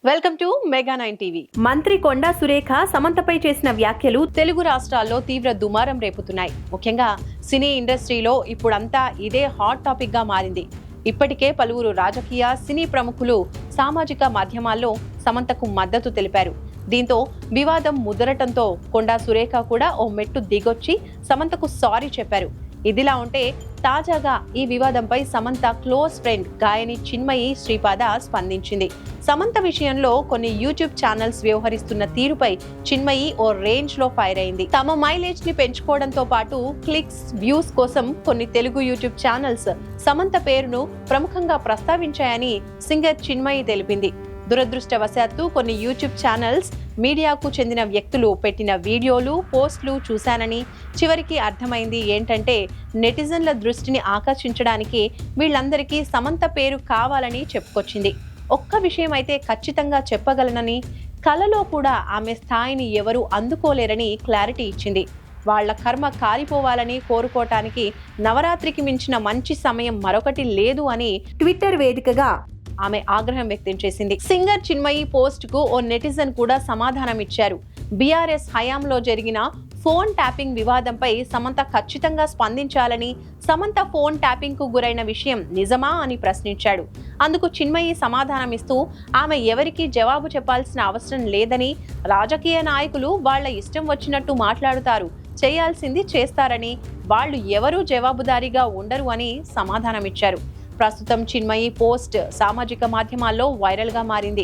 Welcome to mega 9 TV. మంత్రి కొండా సురేఖ సమంతపై చేసిన వ్యాఖ్యలు తెలుగు రాష్ట్రాల్లో తీవ్ర దుమారం రేపుతున్నాయి. ముఖ్యంగా సినీ ఇండస్ట్రీలో ఇప్పుడంతా ఇదే హాట్ టాపిక్ గా మారింది. ఇప్పటికే పలువురు రాజకీయ సినీ ప్రముఖులు సామాజిక మాధ్యమాల్లో సమంతకు మద్దతు తెలిపారు. దీంతో వివాదం ముదరటంతో కొండా సురేఖ కూడా ఓ మెట్టు దిగొచ్చి సమంతకు సారీ చెప్పారు. ఇదిలా ఉంటే తాజాగా ఈ వివాదంపై సమంత క్లోజ్ ఫ్రెండ్ గాయని చిన్మయి శ్రీపాద స్పందించింది. సమంత విషయంలో కొన్ని యూట్యూబ్ ఛానల్స్ వ్యవహరిస్తున్న తీరుపై చిన్మయి ఓ రేంజ్ లో ఫైర్ అయింది. తమ మైలేజ్ ని పెంచుకోవడంతో పాటు క్లిక్స్, వ్యూస్ కోసం కొన్ని తెలుగు యూట్యూబ్ ఛానల్స్ సమంత పేరును ప్రముఖంగా ప్రస్తావించాయని సింగర్ చిన్మయి తెలిపింది. దురదృష్టవశాత్తు కొన్ని యూట్యూబ్ ఛానల్స్ మీడియాకు చెందిన వ్యక్తులు పెట్టిన వీడియోలు, పోస్టులు చూశానని చివరికి అర్థమైంది ఏంటంటే నెటిజన్ల దృష్టిని ఆకర్షించడానికి వీళ్ళందరికీ సమంత పేరు కావాలని చెప్పుకొచ్చింది. ఒక్క విషయం అయితే ఖచ్చితంగా చెప్పగలనని, కలలో కూడా ఆమె స్థాయిని ఎవరూ అందుకోలేరని క్లారిటీ ఇచ్చింది. వాళ్ల కర్మ కాలిపోవాలని కోరుకోవటానికి నవరాత్రికి మించిన మంచి సమయం మరొకటి లేదు అని ట్విట్టర్ వేదికగా ఆమె ఆగ్రహం వ్యక్తం చేసింది. సింగర్ చిన్మయి పోస్ట్ కు ఓ నెటిజన్ కూడా సమాధానం ఇచ్చారు. బీఆర్ఎస్ హయాంలో జరిగిన ఫోన్ ట్యాపింగ్ వివాదంపై సమంత ఖచ్చితంగా స్పందించాలని, సమంత ఫోన్ ట్యాపింగ్ కు గురైన విషయం నిజమా అని ప్రశ్నించాడు. అందుకు చిన్మయి సమాధానమిస్తూ ఆమె ఎవరికీ జవాబు చెప్పాల్సిన అవసరం లేదని, రాజకీయ నాయకులు వాళ్ల ఇష్టం వచ్చినట్టు మాట్లాడుతారు, చేయాల్సింది చేస్తారని, వాళ్ళు ఎవరూ జవాబుదారీగా ఉండరు అని సమాధానమిచ్చారు. ప్రస్తుతం చిన్మయి పోస్ట్ సామాజిక మాధ్యమాల్లో వైరల్ గా మారింది.